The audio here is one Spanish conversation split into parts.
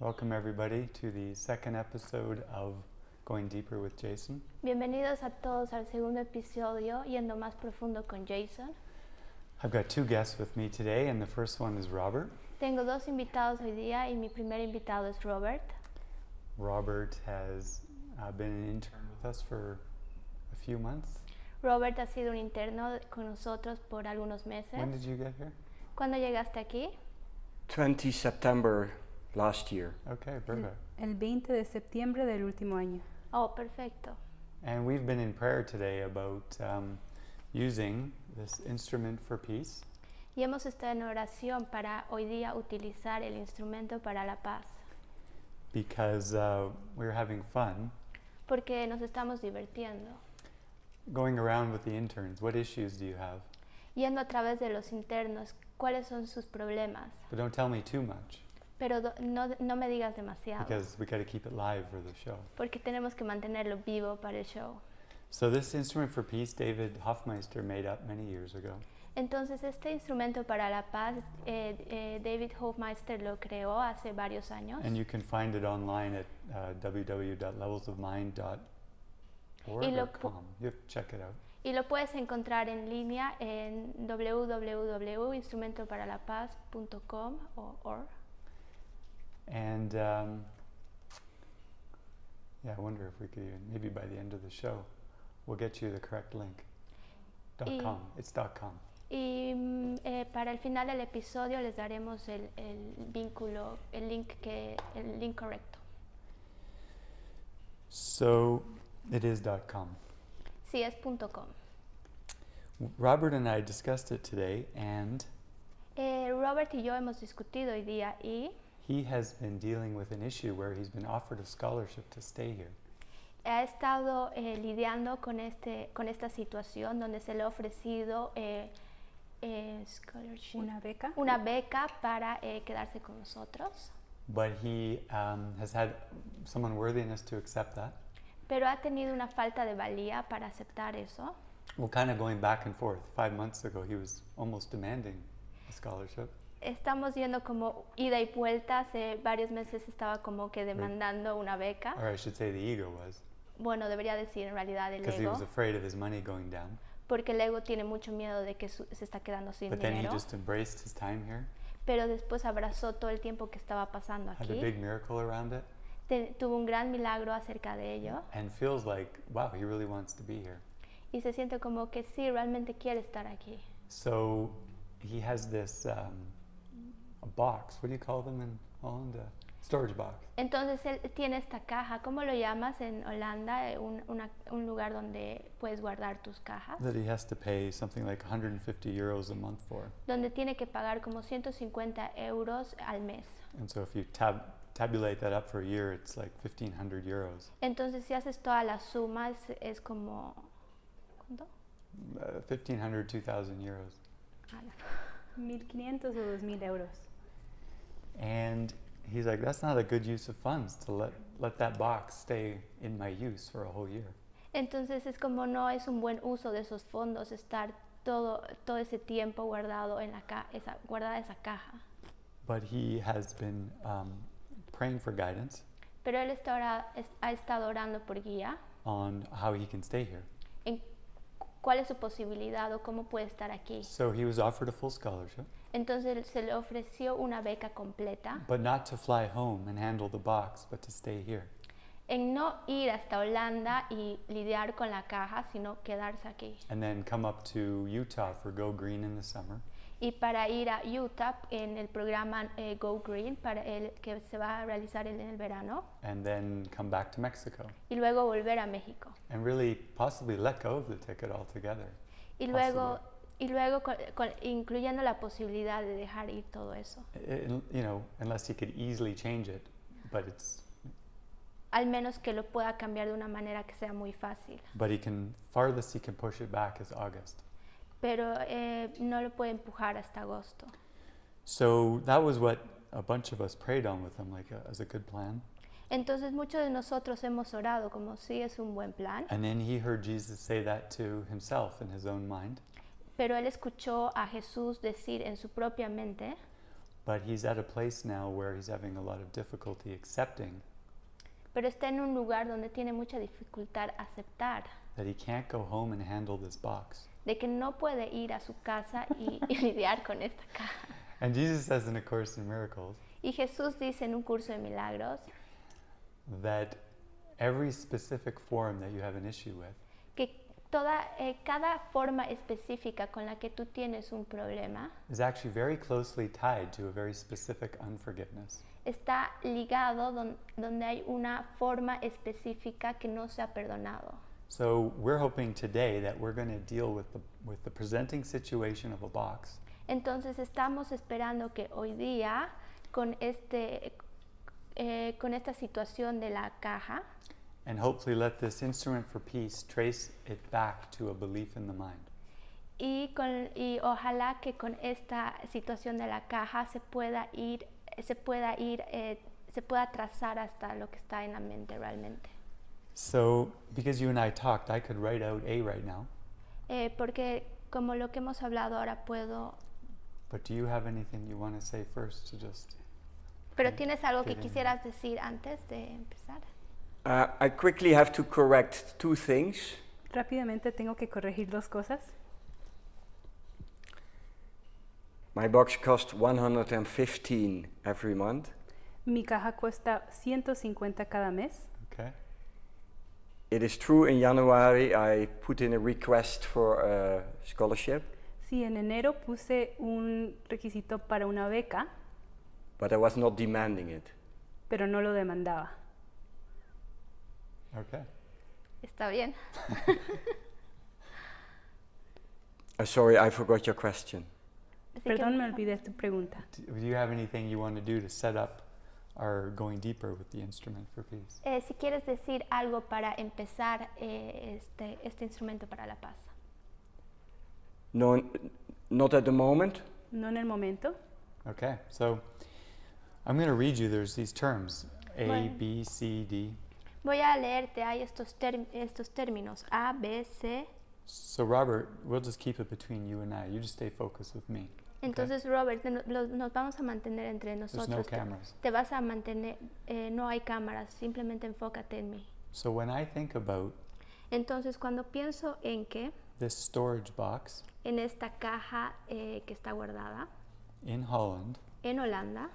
Welcome everybody to the second episode of Going Deeper with Jason. Bienvenidos a todos al segundo episodio Yendo Más Profundo con Jason. I've got two guests with me today, and the first one is Robert. Tengo dos invitados hoy día y mi primer invitado es Robert. Robert has been an intern with us for a few months. Robert ha sido un interno con nosotros por algunos meses. When did you get here? ¿Cuándo llegaste aquí? 20 September last year. Okay, perfect. El 20 de septiembre del último año. Oh, perfecto. And we've been in prayer today about using this instrument for peace. Y hemos estado en oración para hoy día utilizar el instrumento para la paz. Because we're having fun Porque nos estamos divirtiendo. going around with the interns. What issues do you have? Yendo a través de los internos, ¿cuáles son sus problemas? But don't tell me too much, Pero no me digas demasiado. because we got to keep it live for the show. Porque tenemos que mantenerlo vivo para el show. So this instrument for peace, David Hoffmeister made up many years ago. Entonces este instrumento para la paz, David Hoffmeister lo creó hace varios años. And you can find it online at www.levelsofmind.org Y lo or com. You have to check it out. Y lo puedes encontrar en línea en www.instrumentoparalapaz.com o .org. And yeah, I wonder if we could even, maybe by the end of the show, we'll get you the correct link. .com. It's .com. Y para el final del episodio les daremos el vínculo, el link correcto. So it is .com. Sí, es .com. Robert and I discussed it today, and Robert y yo hemos discutido hoy día y he has been dealing with an issue where he's been offered a scholarship to stay here. ha estado lidiando con esta situación donde se le ha ofrecido scholarship, Una beca. una beca para quedarse con nosotros. But he has had some unworthiness to accept that. Pero ha tenido una falta de valía para aceptar eso. Well, kind of going back and forth. 5 months ago, he was almost demanding a scholarship. Estamos yendo como ida y vuelta. Hace varios meses estaba como que demandando una beca. Or I should say the ego was. Bueno, debería decir en realidad el Because he ego. was afraid of his money going down. Porque el ego tiene mucho miedo de que se está quedando sin But then he dinero. just embraced his time here. Pero después abrazó todo el tiempo que estaba pasando Had a aquí. big miracle around it. Tuvo un gran milagro acerca de ello. And feels like, wow, he really wants to be here. Y se siente como que sí, realmente quiere estar aquí. So he has this a box. What do you call them in Holland? A storage box. Entonces él tiene esta caja, ¿cómo lo llamas en Holanda? Un lugar donde puedes guardar tus cajas. That he has to pay something like 150 euros a month for. Donde tiene que pagar como 150 euros al mes. And so if you tabulate that up for a year, it's like 1,500 euros. Entonces si haces toda la suma es como... ¿cuánto? 1,500, 2,000 euros. 1.500 o 2.000 euros. And he's like, that's not a good use of funds to let that box stay in my use for a whole year. Entonces es como no es un buen uso de esos fondos estar todo ese tiempo guardado en guardada esa caja. But he has been praying for guidance Pero él ha estado orando por guía on how he can stay here. en cuál es su posibilidad o cómo puede estar aquí. So he was offered a full scholarship, Entonces se le ofreció una beca completa but not to fly home and handle the box, but to stay here. en no ir hasta Holanda y lidiar con la caja, sino quedarse aquí. And then come up to Utah for Go Green in the summer. Y para ir a Utah en el programa Go Green, para el que se va a realizar en el verano, And then come back to Mexico. y luego volver a México. And really possibly let go of the ticket altogether. Y luego incluyendo la posibilidad de dejar ir todo eso. You know, unless he could easily change it, but Al menos que lo pueda cambiar de una manera que sea muy fácil. farthest he can push it back is August. Pero no lo puede empujar hasta agosto. So that was what a bunch of us prayed on with him, as a good plan. Entonces muchos de nosotros hemos orado como si es un buen plan. And then he heard Jesus say that to himself in his own mind. Pero él escuchó a Jesús decir en su propia mente, but he's at a place now where he's having a lot of difficulty accepting pero está en un lugar donde tiene mucha dificultad aceptar that he can't go home and handle this box. de que no puede ir a su casa y lidiar con esta caja. And Jesus says in A Course in Miracles Y Jesús dice en un curso de milagros that every specific form that you have an issue with que cada forma específica con la que tú tienes un problema is actually very closely tied to a very specific unforgiveness. está ligado donde hay una forma específica que no se ha perdonado. So we're hoping today that we're going to deal with the presenting situation of a box Entonces estamos esperando que hoy día con esta situación de la caja and hopefully let this instrument for peace trace it back to a belief in the mind. y ojalá que con esta situación de la caja se pueda trazar hasta lo que está en la mente realmente. So because you and I talked, I could write out A right now, Porque como lo que hemos hablado ahora puedo. but do you have anything you want to say first to just... Pero ¿tienes algo que Get in. quisieras decir antes de empezar? I quickly have to correct two things. Rápidamente tengo que corregir dos cosas. My box costs 115 every month. Mi caja cuesta 150 cada mes. Okay. It is true in January I put in a request for a scholarship, Sí, en enero puse un requisito para una beca, but I was not demanding it. pero no lo demandaba. Okay. Está bien. Sorry, I forgot your question. Así que- Perdón, me olvidé tu pregunta. Do you have anything you want to do to set up our going deeper with the instrument for peace? Si quieres decir algo para empezar este instrumento para la paz. No, not at the moment. No en el momento. Okay, so I'm going to read you, there's these terms, A, Bueno. B, C, D. Voy a leerte, hay estos términos, A, B, C. So Robert, we'll just keep it between you and I. You just stay focused with me. Entonces, Robert, nos vamos a mantener entre There's nosotros. no cameras. Te vas a mantener, no hay cámaras, simplemente enfócate en mí. So when I think about Entonces, cuando pienso en que this storage box en esta caja que está guardada in Holland en Holanda,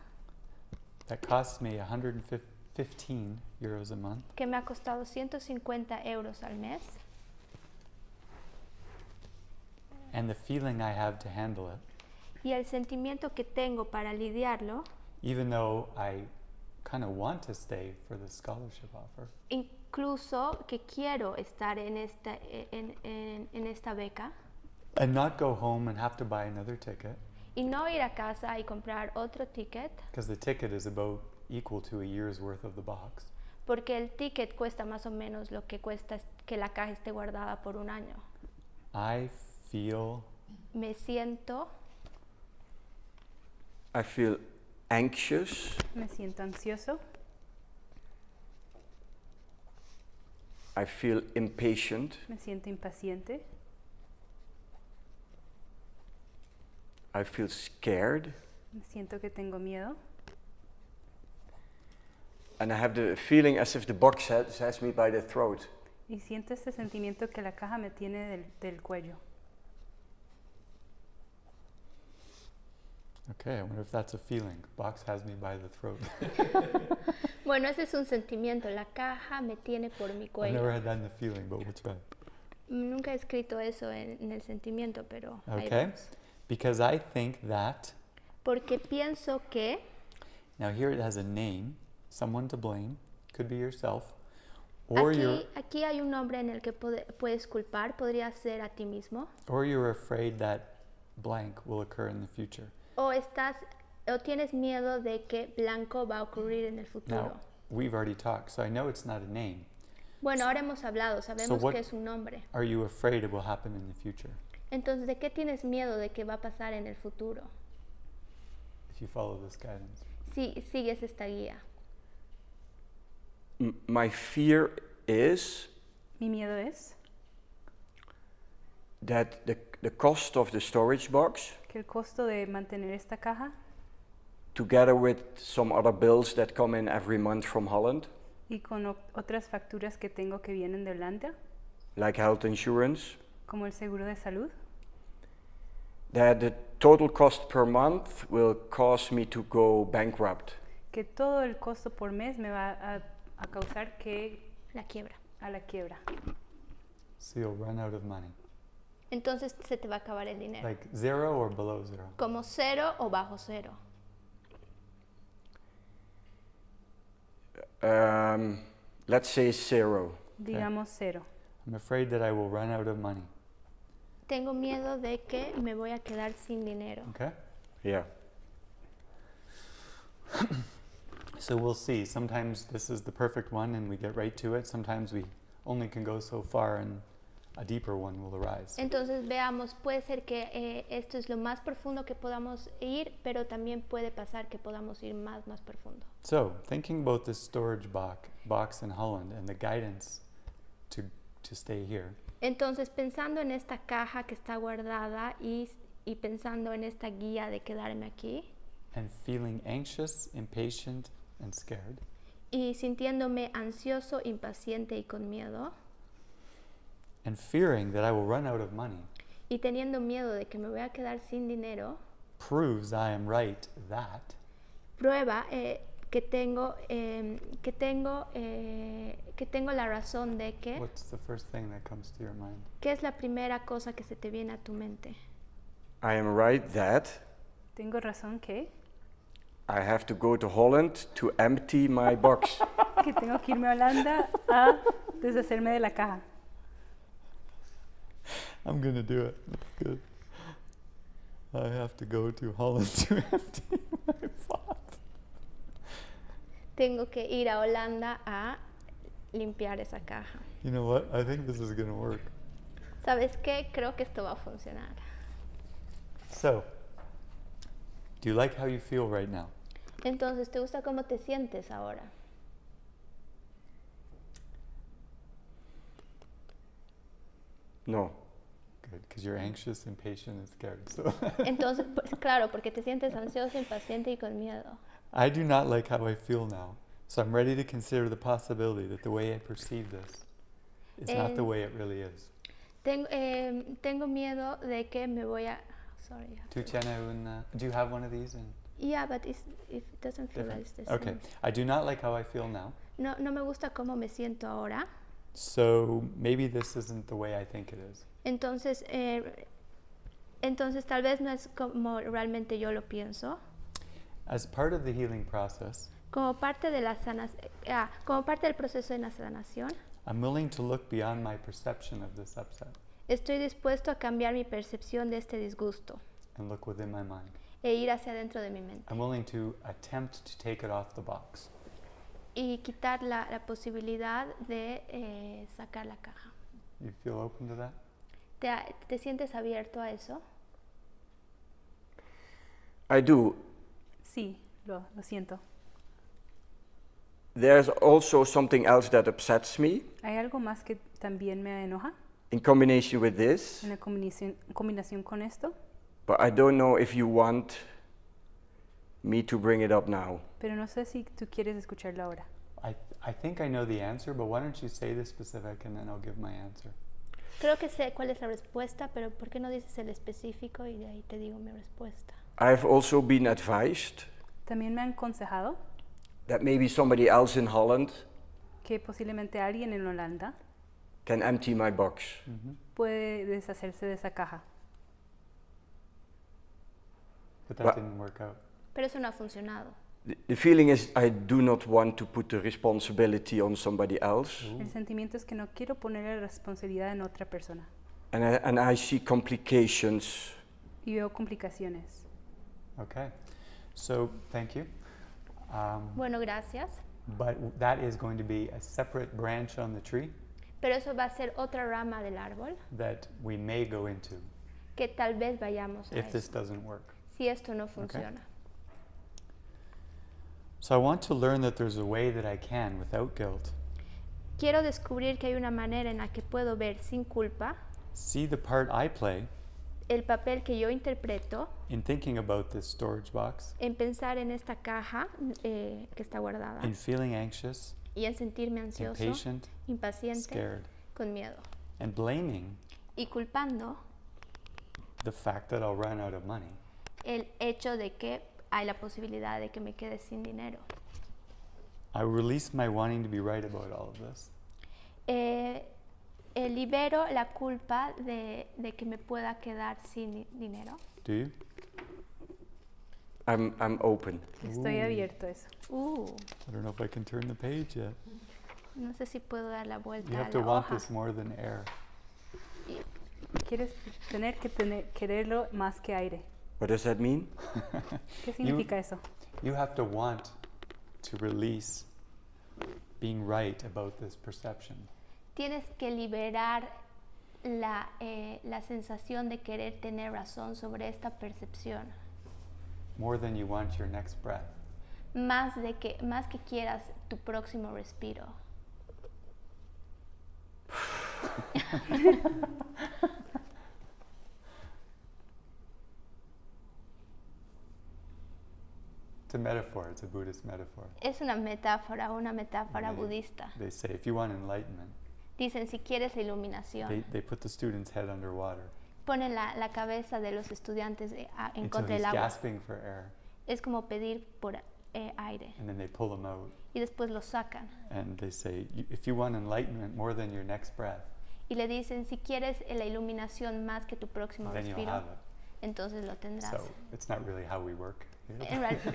that costs me 115 euros a month, que me ha costado 150 euros al mes, and the feeling I have to handle it, y el sentimiento que tengo para lidiarlo, even though I kind of want to stay for the scholarship offer, incluso que quiero estar en esta beca, and not go home and have to buy another ticket, y no ir a casa y comprar otro ticket, because the ticket is about equal to a year's worth of the box. porque el ticket cuesta más o menos lo que cuesta que la caja esté guardada por un año. I feel Me siento anxious. Me siento ansioso. I feel impatient. Me siento impaciente. I feel scared. Me siento que tengo miedo. And I have the feeling as if the box has me by the throat. Y siento este sentimiento que la caja me tiene del cuello. okay, I wonder if that's a feeling. Box has me by the throat. Bueno, ese es un sentimiento. La caja me tiene por mi I've never cuello. had that in the feeling, but we'll try. Nunca he escrito eso en el sentimiento, pero ahí Okay, vamos. because I think that, Porque pienso que, now here it has a name, someone to blame, could be yourself, or aquí hay un nombre en el que puedes culpar, podría ser a ti mismo, you're afraid that blank will occur in the future. o tienes miedo de que blanco va a ocurrir en el futuro. Now, we've already talked, so I know it's not a name. Bueno, ahora hemos hablado, sabemos what- que es un nombre. Are you afraid it will happen in the future Entonces, ¿de qué tienes miedo de que va a pasar en el futuro? if you follow this guidance? Si sigues esta guía. My fear is Mi miedo es that the cost of the storage box que el costo de mantener esta caja together with some other bills that come in every month from Holland, y con otras facturas que tengo que vienen de Holanda, like health insurance, como el seguro de salud, that the total cost per month will cause me to go bankrupt. que todo el costo por mes me va a causar que La quiebra. a la quiebra. So you'll run out of money. Entonces se te va a acabar el dinero. Like 0 or below 0? Como 0 o bajo 0. Let's say 0. Digamos 0. I'm afraid that I will run out of money. Tengo miedo de que me voy a quedar sin dinero. Okay? Yeah. So we'll see. Sometimes this is the perfect one and we get right to it. Sometimes we only can go so far and a deeper one will arise. Entonces veamos, puede ser que esto es lo más profundo que podamos ir, pero también puede pasar que podamos ir más profundo. So, thinking about this storage box in Holland and the guidance to stay here, Entonces pensando en esta caja que está guardada y pensando en esta guía de quedarme aquí and feeling anxious, impatient, and scared, y sintiéndome ansioso, impaciente y con miedo and fearing that I will run out of money, y teniendo miedo de que me voy a quedar sin dinero, proves I am right that prueba que tengo la razón de que what's the first thing that comes to your mind? ¿qué es la primera cosa que se te viene a tu mente? I am right that Tengo razón que I have to go to Holland to empty my box. tengo que irme a Holanda a deshacerme de la caja. I'm gonna do it. Good. I have to go to Holland to empty my pot. Tengo que ir a Holanda a limpiar esa caja. You know what? I think this is gonna work. ¿Sabes qué? Creo que esto va a funcionar. So, do you like how you feel right now? Entonces, ¿te gusta cómo te sientes ahora? No. Good, because you're anxious, impatient, and scared. So Entonces, pues, claro, porque te sientes ansioso, impaciente y con miedo. I do not like how I feel now. So I'm ready to consider the possibility that the way I perceive this is not the way it really is. Tengo miedo de que me voy a... Sorry. Do you have one of these? Yeah, but it doesn't feel like it's the same. Okay. I do not like how I feel now. No me gusta cómo me siento ahora. So maybe this isn't the way I think it is. Entonces tal vez no es como realmente yo lo pienso. As part of the healing process, Como parte de la como parte del proceso de la sanación, I'm willing to look beyond my perception of this upset estoy dispuesto a cambiar mi percepción de este disgusto and look within my mind. e ir hacia adentro de mi mente I'm willing to attempt to take it off the box. y quitar la posibilidad de sacar la caja. You feel open to that? ¿Te sientes abierto a eso? I do. Sí, lo siento. There's also something else that upsets me Hay algo más que también me enoja in combination with this, en la combinación con esto, but I don't know if you want me to bring it up now. pero no sé si tú quieres escucharlo ahora. I think I know the answer, but why don't you say the specific and then I'll give my answer. Creo que sé cuál es la respuesta, pero ¿por qué no dices el específico y de ahí te digo mi respuesta? I've also been advised También me han aconsejado that maybe somebody else in Holland que posiblemente alguien en Holanda can empty my box. puede deshacerse de esa caja. But that Well- didn't work out. Pero eso no ha funcionado. The feeling is I do not want to put the responsibility on somebody else, El sentimiento es que no quiero poner la responsabilidad en otra persona and I see complications. y veo complicaciones. Okay. So, thank you. Bueno, gracias. But that is going to be a separate branch on the tree Pero eso va a ser otra rama del árbol that we may go into que tal vez vayamos a if this eso, doesn't work. si esto no funciona. So I want to learn that there's a way that I can, without guilt, Quiero descubrir que hay una manera en la que puedo ver sin culpa, see the part I play El papel que yo interpreto in thinking about this storage box, en pensar en esta caja que está guardada in feeling anxious, y en sentirme ansioso, impatient, impaciente, scared, con miedo and blaming y culpando the fact that I'll run out of money. el hecho de que hay la posibilidad de que me quede sin dinero. I release my wanting to be right about all of this. Libero la culpa de que me pueda quedar sin dinero. Do you? I'm open. Estoy abierto a eso. I don't know if I can turn the page yet. No sé si puedo dar la vuelta You a have to la want hoja. this more than air. Quieres quererlo más que aire. What does that mean? ¿Qué significa eso? You have to want to release being right about this perception. Tienes que liberar la sensación de querer tener razón sobre esta percepción. More than you want your next breath. Más que quieras tu próximo respiro. It's a metaphor, it's a Buddhist metaphor. Es una metáfora budista. They say if you want enlightenment, Dicen, si quieres la iluminación, they put the student's head underwater ponen la cabeza de los estudiantes en until contra he's del agua. gasping for air, Es como pedir por aire. and then they pull him out Y después lo sacan. and they say, if you want enlightenment more than your next breath, Y le dicen, si quieres la iluminación más que tu próximo then you'll respiro, have it. entonces lo tendrás. So it's not really how we work here,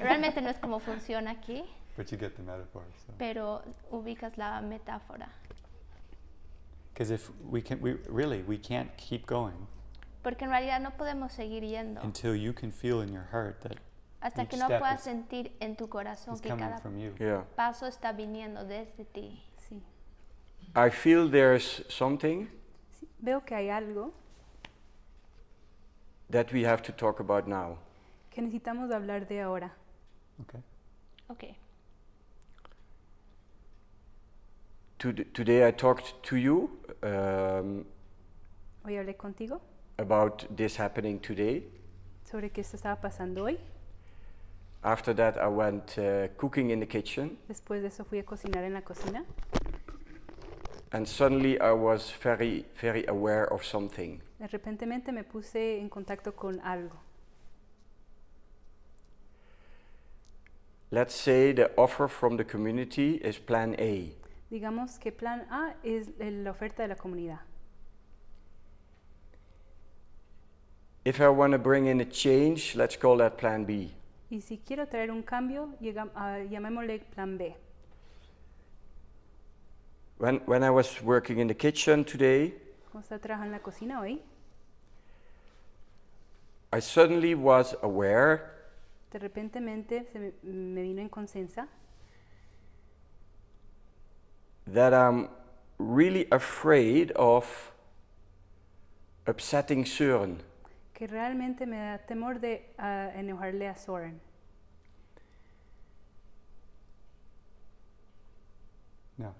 Realmente no es como funciona aquí, but you get the metaphor. So. pero ubicas la metáfora. Because if we can't keep going Porque en realidad no podemos seguir yendo until you can feel in your heart that hasta each que no step puedas is sentir en tu corazón it's que coming cada from you. Yeah. paso está viniendo desde ti. Sí. I feel there's something Sí, veo que hay algo that we have to talk about now. que necesitamos hablar de ahora. Okay. Ok. Today I talked to you Hoy hablé contigo about this happening today. sobre que esto estaba pasando hoy. After that I went cooking in the kitchen, Después de eso fui a cocinar en la cocina and suddenly I was very, very aware of something. repentemente me puse en contacto con algo. Let's say the offer from the community is plan A. Digamos que plan A es la oferta de la comunidad. If I want to bring in a change, let's call that plan B. Y si quiero traer un cambio, llamémosle plan B. When I was working in the kitchen today, Cuando estaba trabajando en la cocina hoy, I suddenly was aware de repentemente me vino en conciencia that I'm really afraid of upsetting Søren. que realmente me da temor de enojarle a Soren. No.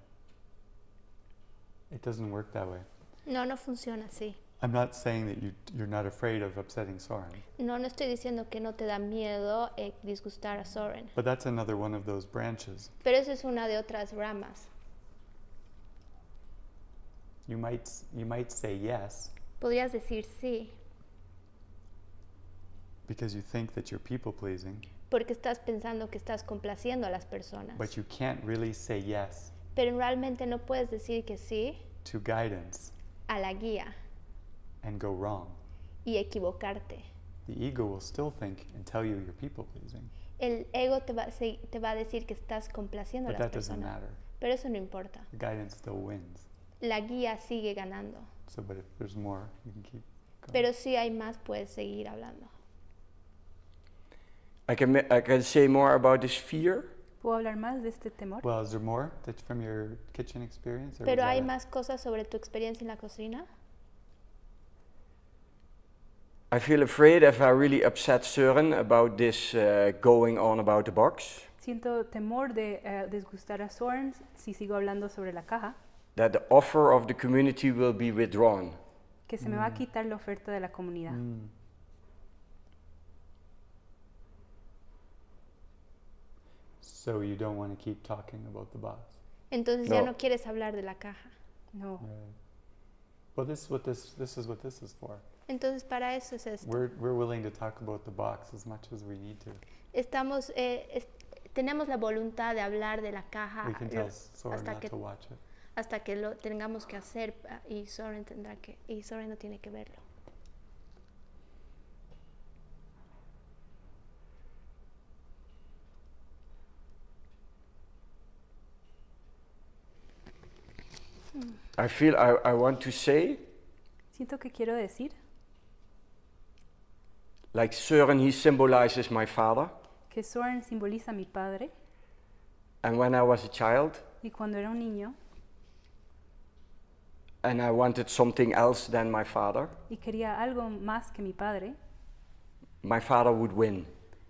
It doesn't work that way. No funciona así. I'm not saying that you're not afraid of upsetting Soren, No estoy diciendo que no te da miedo disgustar a Soren. but that's another one of those branches. Pero eso es una de otras ramas. You might say yes Podrías decir sí, because you think that you're people pleasing, porque estás pensando que estás complaciendo a las personas. but you can't really say yes Pero realmente no puedes decir que sí to guidance a la guía and go wrong. y equivocarte. The ego will still think and tell you you're people pleasing, El ego te va a decir que estás complaciendo a but las that doesn't personas. matter. Pero eso no importa. The guidance still wins. La guía sigue ganando. So, but if there's more, you can keep going. Pero si hay más, puedes seguir hablando. I can say more about this fear. ¿Puedo hablar más de este temor? Well, is there more that's from your kitchen experience? Or Pero was that hay it? más cosas sobre tu experiencia en la cocina. I feel afraid if I really upset Søren about this going on about the box, Siento temor de disgustar a Soren si sigo hablando sobre la caja, that the offer of the community will be withdrawn. que se me va a quitar la oferta de la comunidad. So you don't want to keep talking about the box. Entonces ya no quieres hablar de la caja. No. Right. Well, this is what this is for. Entonces para eso es esto. We're willing to talk about the box as much as we need to. Tenemos la voluntad de hablar de la caja We can tell Soren hasta not que to watch it. hasta que lo tengamos que hacer y Soren no tiene que verlo. I feel I want to say, Siento que quiero decir like Søren, he symbolizes my father. que Soren simboliza a mi padre And when I was a child, y cuando era un niño and I wanted something else than my father, y quería algo más que mi padre would win.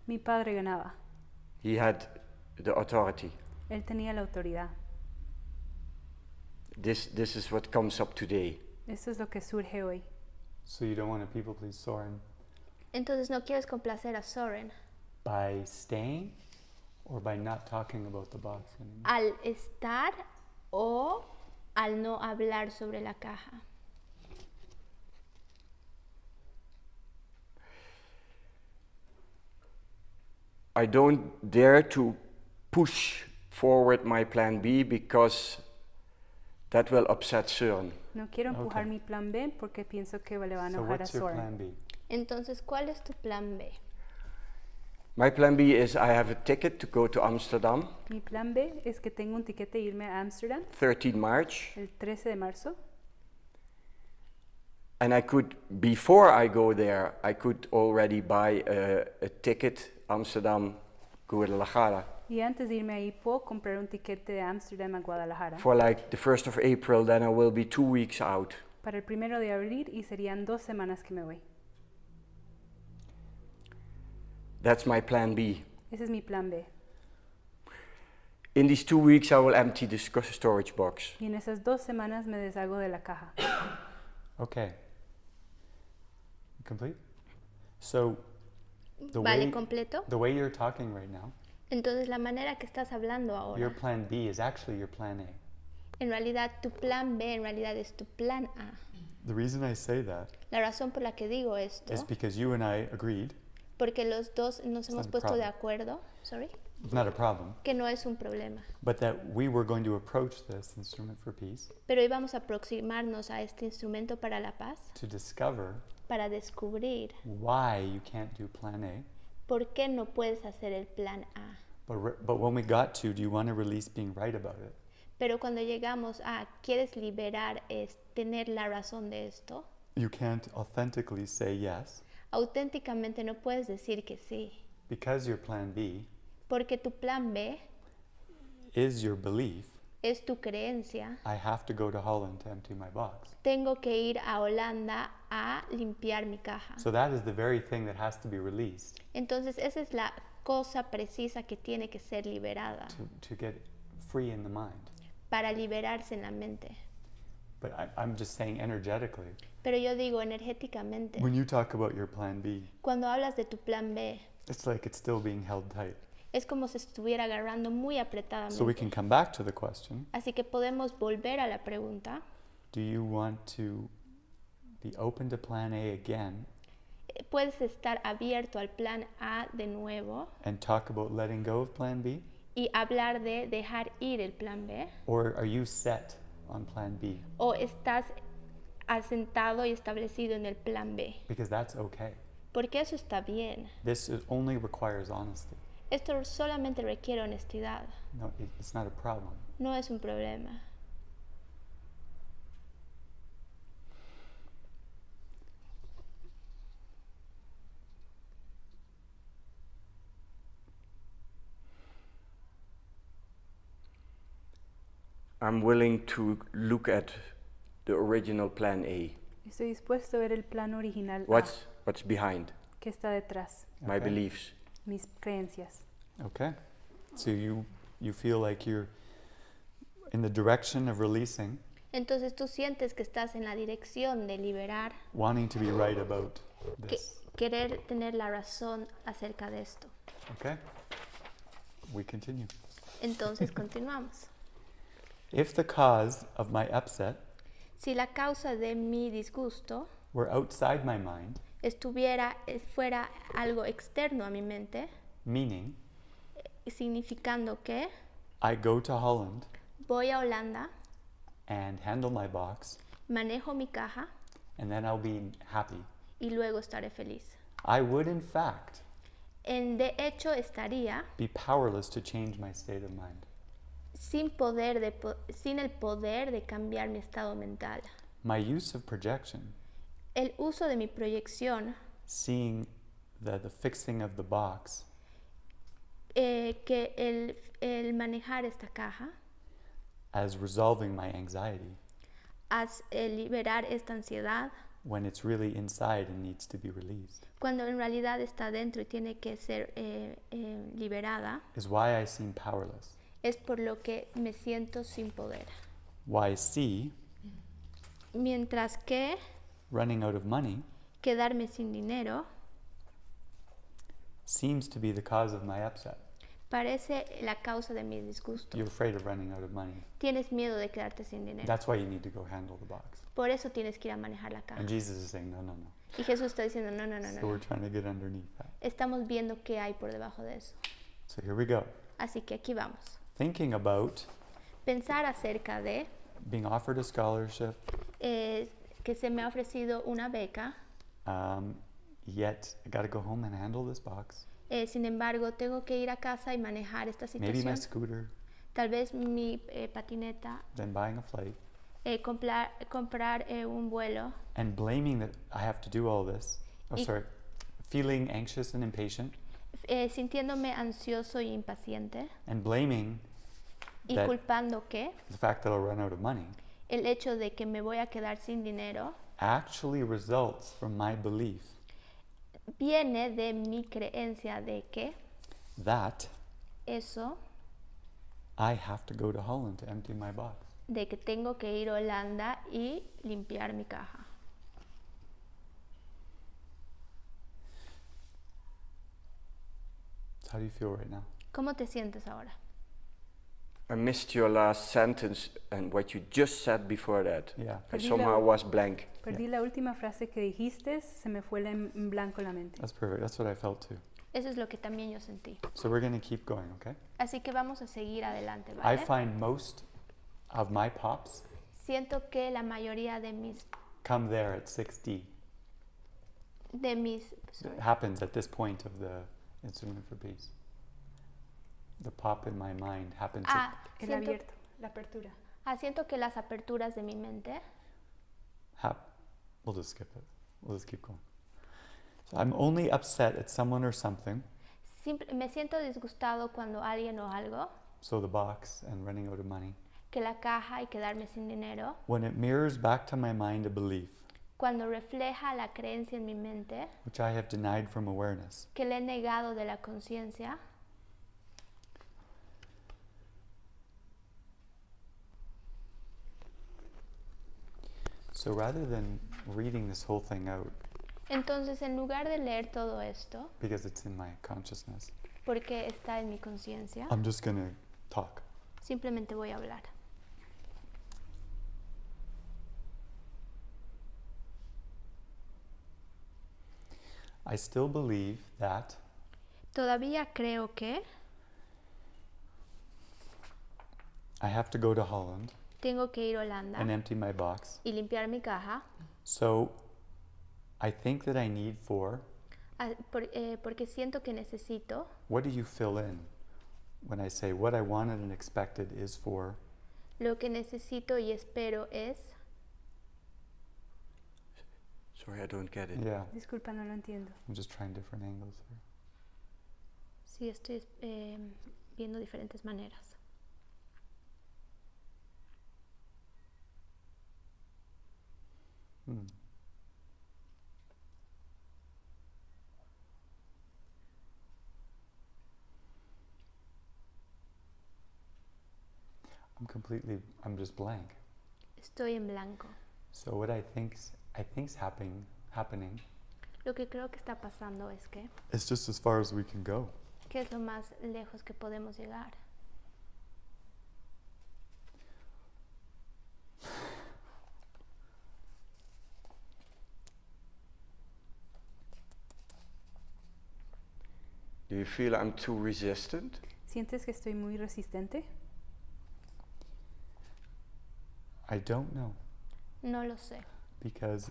mi padre ganaba. He had the authority. Él tenía la autoridad. This is what comes up today. Eso es lo que surge hoy. So you don't want to people please Soren Entonces no quieres complacer a Soren by staying or by not talking about the box anymore? al estar o al no hablar sobre la caja. I don't dare to push forward my plan B because that will upset Søren. No quiero empujar Okay. mi plan B porque pienso que le va a So enojar a what's your Soren. plan B? Entonces, ¿cuál es tu plan B? My plan B is I have a ticket to go to Amsterdam, Mi plan B es que tengo un tiquete de irme a Ámsterdam 13 March, el 13 de marzo and I could, before I go there, I could already buy a ticket Amsterdam, Guadalajara, y antes de irme ahí puedo comprar un tiquete de Ámsterdam a Guadalajara for like the 1st of April, then I will be 2 weeks out. para el 1 de abril y serían 2 semanas que me voy. That's my plan B. Ese es mi plan B. In these 2 weeks, I will empty the storage box. Y en esas 2 semanas me deshago de la caja. Okay. Complete? So the ¿Vale way completo? the way you're talking right now, Entonces, la manera que estás hablando your ahora, plan B is actually your plan A. en realidad tu plan B en realidad es tu plan A. The reason I say that La razón por la que digo esto, is because you and I agreed, porque los dos nos hemos not a puesto de problem. acuerdo, it's not a problem, que no es un problema. but that we were going to approach this instrument for peace Pero hoy vamos a aproximarnos a este instrumento para la paz, to discover para descubrir why you can't do plan A. por qué no puedes hacer el plan A. But when we got to, do you want to release being right about it? Pero cuando llegamos a, ¿quieres liberar, tener la razón de esto? You can't authentically say yes Auténticamente no puedes decir que sí, because your plan B porque tu plan B is your belief. es tu creencia. I have to go to Holland to empty my box. Tengo que ir a Holanda a limpiar mi caja. So that is the very thing that has to be released Entonces esa es la cosa precisa que tiene que ser liberada to get free in the mind. para liberarse en la mente. But I'm just saying energetically, Pero yo digo energéticamente, when you talk about your plan B, cuando hablas de tu plan B, it's like it's still being held tight. es como si estuviera agarrando muy So we apretadamente. can come back to the question, Así que podemos volver a la pregunta, do you want to be open to plan A again ¿puedes estar abierto al plan A de nuevo and talk about letting go of plan B? y hablar de dejar ir el plan B? Or are you set on plan B? ¿O estás asentado y establecido en el plan B? Because that's okay. Porque eso está bien. Only requires honesty. Esto solamente requiere honestidad, No, it's not a problem. no es un problema. I'm willing to look at the original plan A. Estoy dispuesto a ver el plan original A, What's behind que está detrás, my Okay. beliefs. mis creencias. Okay. So you feel like you're in the direction of releasing, Entonces tú sientes que estás en la dirección de liberar, wanting to be right about que, this. querer tener la razón acerca de esto. Okay? We continue. Entonces continuamos. If the cause of my upset Si la causa de mi disgusto were outside my mind, fuera algo externo a mi mente, meaning significando que I go to Holland voy a Holanda, and handle my box, manejo mi caja and then I'll be happy. y luego estaré feliz. I would, in fact, De hecho, estaría be powerless to change my state of mind. sin el poder de cambiar mi estado mental. My use of projection, El uso de mi proyección, seeing the fixing of the box que el manejar esta caja, as resolving my anxiety liberar esta ansiedad, when it's really inside and needs to be released, cuando en realidad está dentro y tiene que ser liberada, is why I seem powerless. es por lo que me siento sin poder. Why C, Mientras que running out of money, quedarme sin dinero seems to be the cause of my upset. parece la causa de mi disgusto. You're afraid of running out of money. Tienes miedo de quedarte sin dinero. That's why you need to go handle the box. Por eso tienes que ir a manejar la caja. And Jesus is saying, no, no, no. Y Jesús está diciendo, no, no, no, So no. we're trying to get underneath that. Estamos viendo qué hay por debajo de eso. So here we go. Así que aquí vamos. Thinking about Pensar acerca de being offered a scholarship, que se me ha ofrecido una beca, yet I got to go home and handle this box. sin embargo, tengo que ir a casa y manejar esta Maybe my situación. scooter, Tal vez mi patineta, then buying a flight, comprar un vuelo and blaming that I have to do all this. Y- Feeling anxious and impatient, sintiéndome ansioso y impaciente and blaming y that culpando que the fact that I'll run out of money el hecho de que me voy a quedar sin dinero actually results from my belief viene de mi creencia de que that eso, I have to go to Holland to empty my box. de que tengo que ir a Holanda y limpiar mi caja. So how do you feel right now? ¿Cómo te sientes ahora? I missed your last sentence and what you just said before that. Yeah, I Perdí somehow la- was blank. Perdí la última frase que dijiste, se me fue en blanco la mente. that's perfect. That's what I felt too. Eso es lo que también yo sentí. So we're going to keep going, okay? Así que vamos a seguir adelante, I ¿vale? find most of my pops Siento que la mayoría de come there at 6D. sorry. It happens at this point of the instrument for peace. The pop in my mind happens El siento, abierto, la apertura. siento que las aperturas de mi mente, we'll just skip it. We'll just keep going. So I'm only upset at someone or something, me siento disgustado cuando alguien o algo, so the box and running out of money, que la caja y quedarme sin dinero, when it mirrors back to my mind a belief cuando refleja la creencia en mi mente, which I have denied from awareness. que le he negado de la conciencia, So rather than reading this whole thing out, entonces en lugar de leer todo esto, because it's in my consciousness, porque está en mi conciencia, I'm just going to talk. simplemente voy a hablar. I still believe that Todavía creo que I have to go to Holland tengo que ir a Holanda and empty my box. y limpiar mi caja, So I think that I need for, porque siento que necesito, what do you fill in when I say what I wanted and expected is for? lo que necesito y espero es, Sorry, I don't get it. Yeah, Disculpa, no lo entiendo. I'm just trying different angles here. sí, estoy viendo diferentes maneras. Hmm. I'm just blank. Estoy en blanco. So what I think's happening Lo que creo que está pasando es que is just as far as we can go. es lo más lejos que podemos llegar. Do you feel I'm too resistant? ¿Sientes que estoy muy resistente? I don't know, No lo sé. because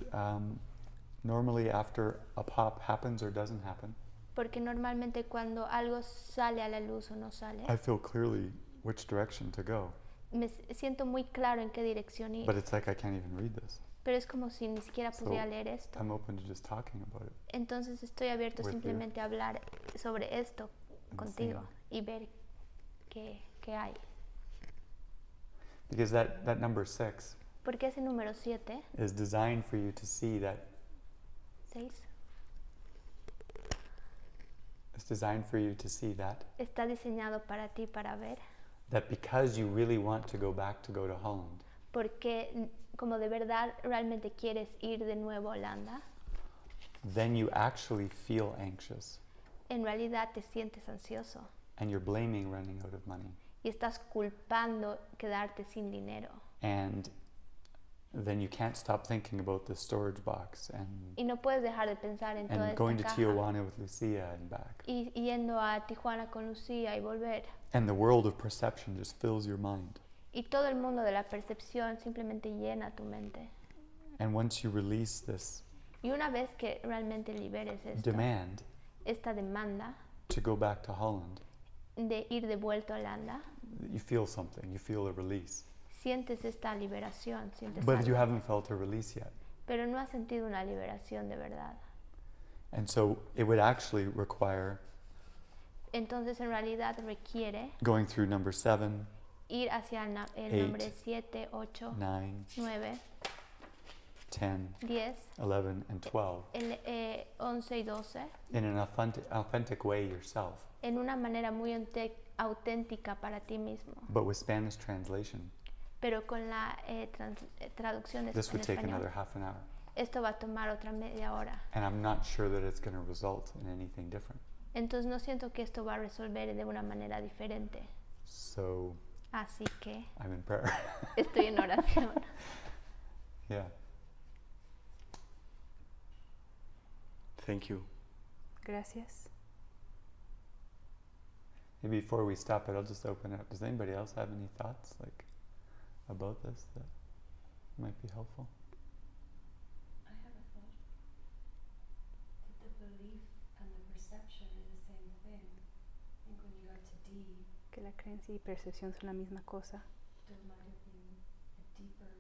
normally after a pop happens or doesn't happen, Porque normalmente cuando algo sale a la luz o no sale, I feel clearly which direction to go. me siento muy claro en qué dirección ir. But it's like I can't even read this. Pero es como si ni siquiera So, pudiera leer esto. I'm open to just talking about it. Entonces estoy abierto With you. simplemente a hablar sobre esto And contigo seeing. y ver qué hay. Because that number 6 Porque ese número 7, is designed for you to see that 6, it's designed for you to see that está diseñado para ti para ver. because you really want to go back to go to Holland, Porque como de verdad realmente quieres ir de nuevo a Holanda, then you actually feel anxious en realidad te sientes ansioso and you're blaming running out of money. y estás culpando quedarte sin dinero. And then you can't stop thinking about the storage box Y no puedes dejar de pensar en toda and going to esta caja Tijuana with Lucia and back. y yendo a Tijuana con Lucía y volver. And the world of perception just fills your mind. Y todo el mundo de la percepción simplemente llena tu mente. And once you release this Y una vez que realmente liberes esto, demand esta demanda to go back to Holland, de ir de vuelta a Holanda, you feel something, you feel a release. sientes esta liberación, sientes But you algo. haven't felt a release yet. Pero no has sentido una liberación de verdad. And so it would actually require Entonces en realidad requiere going through number 7, ir hacia el Eight, nombre 7, 8, 9, 9, 10, 10, 11, and 12 el, 11 y 12, in an authentic way yourself, en una manera muy auténtica para ti mismo. but with Spanish translation. Pero con la traducción This en would take español, another half an hour. esto va a tomar otra media hora. And I'm not sure that it's going to result in anything different. Entonces no siento que esto va a resolver de una manera diferente. So Así que I'm in prayer. estoy en oración. Yeah. Thank you. Gracias. Maybe before we stop it, I'll just open it up. Does anybody else have any thoughts about this that might be helpful? I have a thought. That the belief and the perception is the same thing. I think when you got to D, Que la creencia y percepción son la misma cosa. there might have been a deeper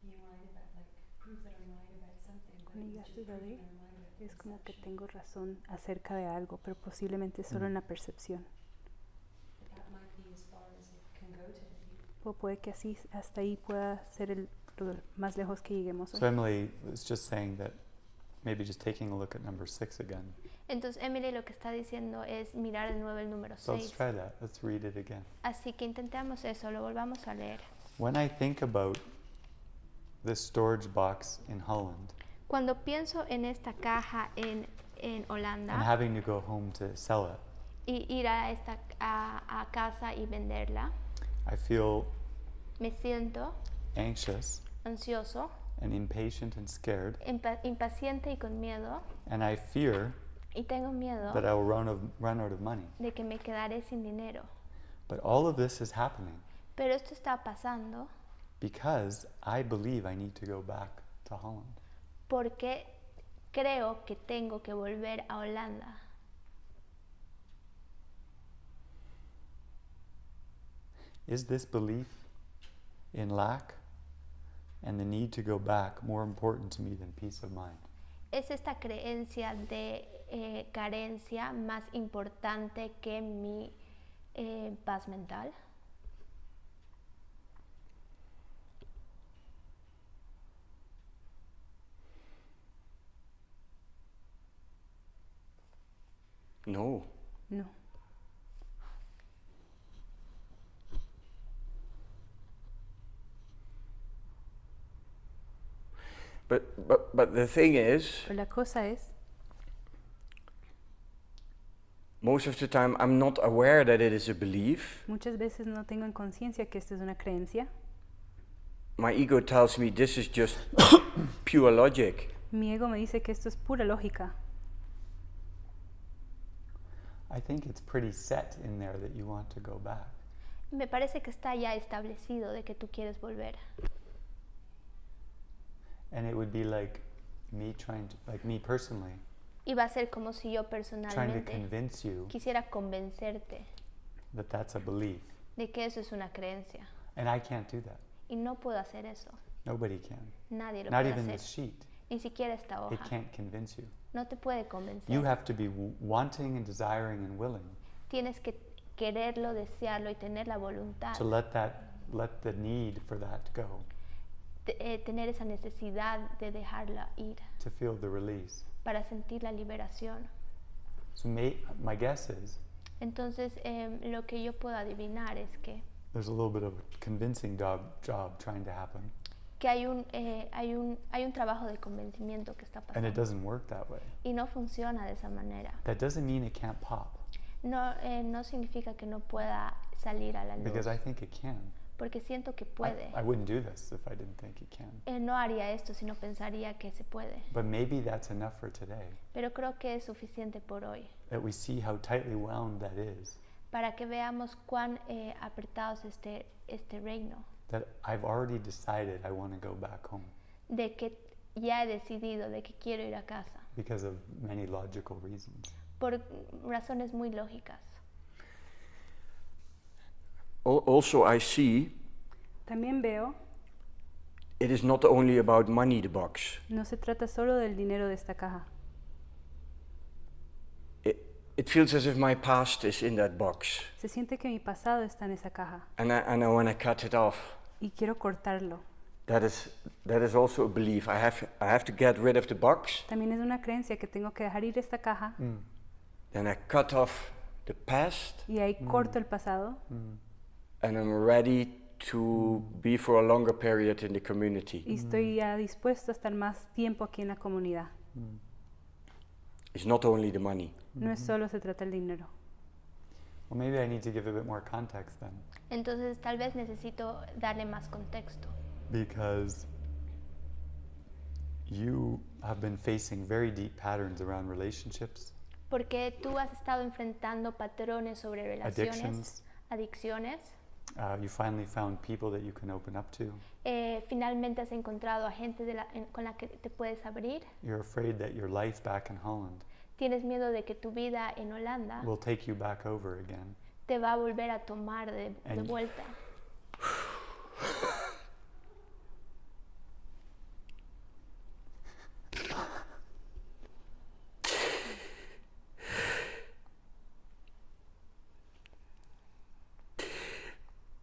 being right about, like, prove that I'm right about something. But Cuando it was llegaste just a proving D, that I'm right about the es como que perception. tengo razón acerca de algo, pero posiblemente solo en la percepción. But that might be as far as it can go today. O puede que así hasta ahí pueda ser lo más lejos que lleguemos So hoy. Emily was just saying that maybe just taking a look at number 6 again. Entonces Emily lo que está diciendo es mirar de nuevo el número So let's 6. try that. Let's read it again. Así que intentamos eso, lo volvamos a leer. When I think about this storage box in Holland Cuando pienso en esta caja en and Holanda having to go home to sell it, y ir a casa y venderla, I feel me siento anxious ansioso, and impatient and scared, impaciente y con miedo, and I fear y tengo miedo that I will run out of money. de que me quedaré sin dinero. But all of this is happening Pero esto está pasando because I believe I need to go back to Holland. porque creo que tengo que volver a Holanda. Is this belief in lack and the need to go back more important to me than peace of mind? ¿Es esta creencia de carencia más importante que mi paz mental? No. No. But the thing is, Pero la cosa es, most of the time I'm not aware that it is a belief. muchas veces no tengo en conciencia que esto es una creencia. My ego tells me this is just pure logic. Mi ego me dice que esto es pura lógica. I think it's pretty set in there that you want to go back. Me parece que está ya establecido de que tú quieres volver. And it would be like me personally, Y va a ser como si yo trying to personalmente convince you quisiera convencerte that that's a belief. de que eso es una creencia. And I can't do that. Y no puedo hacer eso. Nobody can. Nadie lo Not puede even hacer. this sheet. Ni siquiera esta It hoja. can't convince you. No te puede convencer. You have to be wanting and desiring and willing Tienes que quererlo, desearlo y tener la voluntad. to let the need for that go, Tener esa necesidad de dejarla ir to feel the release. para sentir la liberación. So my guess is Entonces, lo que yo puedo adivinar es que there's a little bit of a convincing job trying to happen, hay un trabajo de convencimiento que está and it pasando doesn't work that way. y no funciona de esa manera. That doesn't mean it can't pop, No significa que no pueda salir a la luz, because I think it can. porque siento que puede. I wouldn't do this if I didn't think it can. No haría esto si no pensaría que se puede, But maybe that's enough for today, pero creo que es suficiente por hoy that we see how tightly wound that is, para que veamos cuán apretados este reino, that I've already decided I want to go back home de que ya he decidido de que quiero ir a casa because of many logical reasons. por razones muy lógicas. Also, I see También veo, it is not only about money, the box. no se trata solo del dinero de esta caja. It feels as if my past is in that box, Se siente que mi pasado está en esa caja and I want to cut it off. y quiero cortarlo. That is also a belief. I have to get rid of the box, También es una creencia que tengo que dejar ir esta caja then I cut off the past, y ahí corto el pasado and I'm ready to be for a longer period in the community. y estoy ya dispuesto a estar más tiempo aquí en la comunidad. It's not only the money. No es solo se trata del dinero. Well, maybe I need to give a bit more context then, Entonces tal vez necesito darle más contexto, because you have been facing very deep patterns around relationships, porque tú has estado enfrentando patrones sobre relaciones, adicciones. You finally found people that you can open up to. Finalmente has encontrado a gente con la que te puedes abrir. You're afraid that your life back in Holland Tienes miedo de que tu vida en Holanda will take you back over again. te va a volver a tomar de And- vuelta.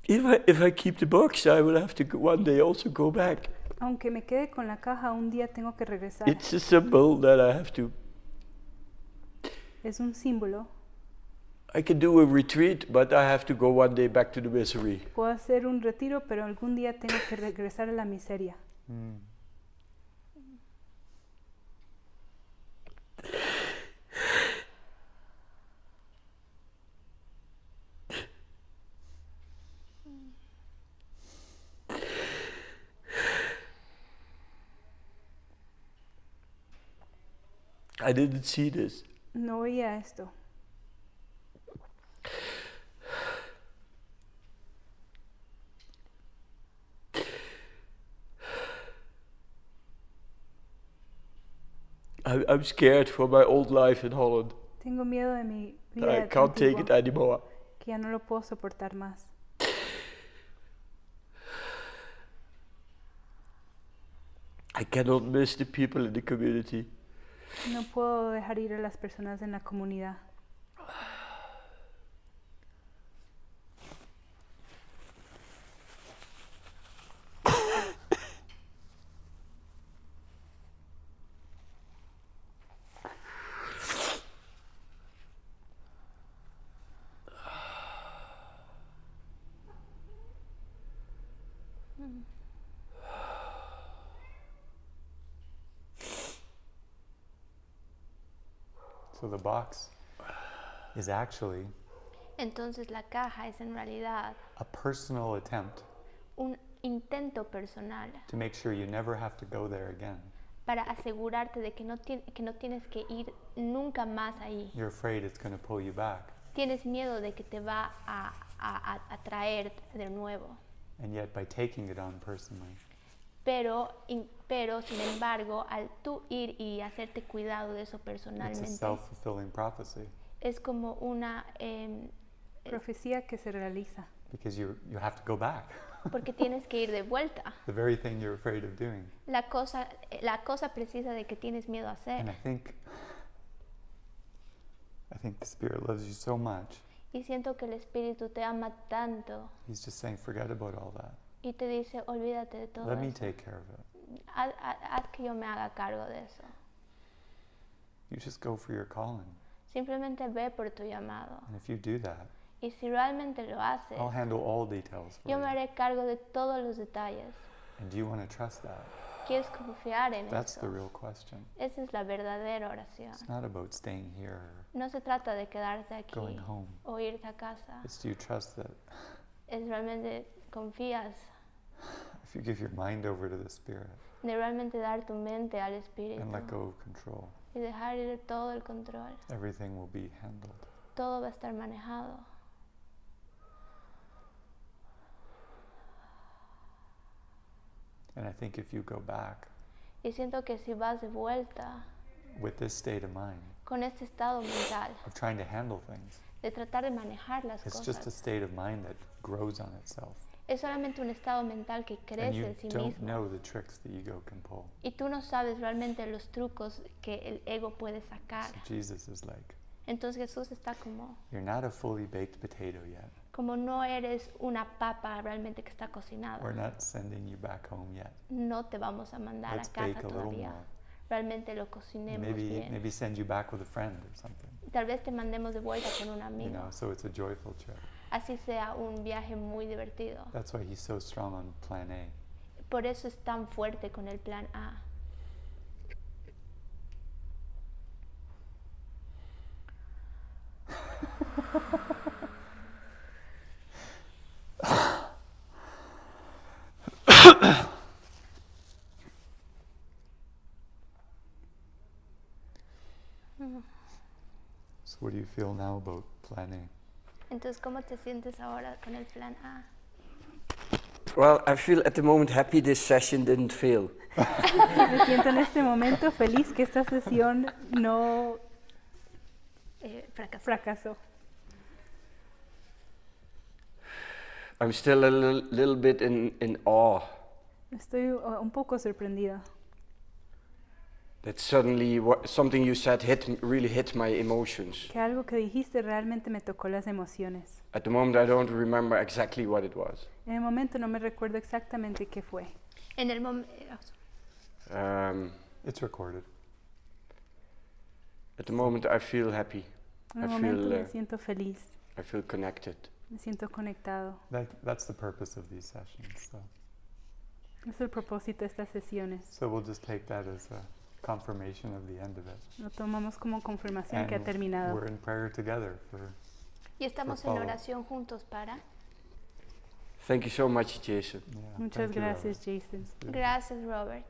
If I keep the box, I will have to one day also go back. Aunque me quede con la caja, un día tengo que regresar. It's a symbol that I have to. Es un símbolo. I can do a retreat, but I have to go one day back to the misery. Puedo hacer un retiro, pero algún día tengo que regresar a la miseria. I didn't see this. No veía esto. I'm scared for my old life in Holland. Tengo miedo de mi vida I can't take it antigua, anymore. que ya no lo puedo soportar más. I cannot miss the people in the community. No puedo dejar ir a las personas en la comunidad. So the box is actually Entonces la caja es en realidad a personal attempt un intento personal to make sure you never have to go there again. para asegurarte de que no tienes que ir nunca más ahí. You're afraid it's going to pull you back. Tienes miedo de que te va a traer de nuevo. And yet by taking it on personally, Pero sin embargo, al tú ir y hacerte cuidado de eso it's a personalmente, self-fulfilling prophecy es como una Profecía que se realiza. because you have to go back. porque tienes que ir de vuelta. The very thing you're afraid of doing. La cosa precisa de que tienes miedo a And hacer. I think the Spirit loves you so much. Y siento que el Espíritu te ama tanto He's just saying, forget about all that. y te dice, olvídate de todo Let me eso. take care of it. Haz que yo me haga cargo de eso. You just go for your calling. Simplemente ve por tu llamado. And if you do that, Y si realmente lo haces, I'll handle all details for yo me you. haré cargo de todos los detalles. And do you want to trust that? ¿Quieres confiar en That's eso? the real question. Esa es la verdadera oración. It's not about staying here or No se trata de quedarte aquí going home. o irte a casa. It's do you trust that Es realmente confías if you give your mind over to the Spirit de realmente dar tu mente al Espíritu and let go of control, y dejar ir todo el control. everything will be handled. Todo va a estar manejado. And I think if you go back Y siento que si vas de vuelta with this state of mind con este estado mental of trying to handle things, de tratar de manejar las it's just a cosas, state of mind that grows on itself. es solamente un estado mental que And crece you en sí don't mismo. know the tricks the ego can pull. Y tú no sabes realmente los trucos que el ego puede sacar. So Jesus is like, Entonces Jesús está como you're not a fully baked potato yet. no eres una papa realmente que está cocinada. We're not sending you back home yet. No te vamos a mandar Let's a casa bake a little todavía. more. Realmente lo cocinemos bien. Maybe send you back with a friend or something. Tal vez te mandemos de vuelta con un You amigo. know, so it's a joyful trip. Así sea un viaje muy divertido. That's why he's so strong on plan A. Por eso es tan fuerte con el plan A. So what do you feel now about plan A? Entonces, ¿cómo te sientes ahora con el plan A? Well, I feel at the moment happy this session didn't fail. Me siento en este momento feliz que esta sesión no fracasó. I'm still a little bit in awe Estoy un poco sorprendida. that suddenly something you said really hit my emotions. Que algo que dijiste realmente me tocó las emociones. At the moment, I don't remember exactly what it was. En el momento no me recuerdo exactamente qué fue. En el momento... It's recorded. At the moment, I feel happy. En el momento me siento feliz, I feel connected. me siento conectado. That's the purpose of these sessions. So. Es el propósito de estas sesiones. So we'll just take that as a confirmation of the end of it. Lo tomamos como confirmación que ha And terminado. we're in prayer together for Y estamos For en follow. oración juntos para... Thank you so much, Jason. yeah, Muchas thank you, Robert. gracias, Jason. It's beautiful. Gracias, Robert.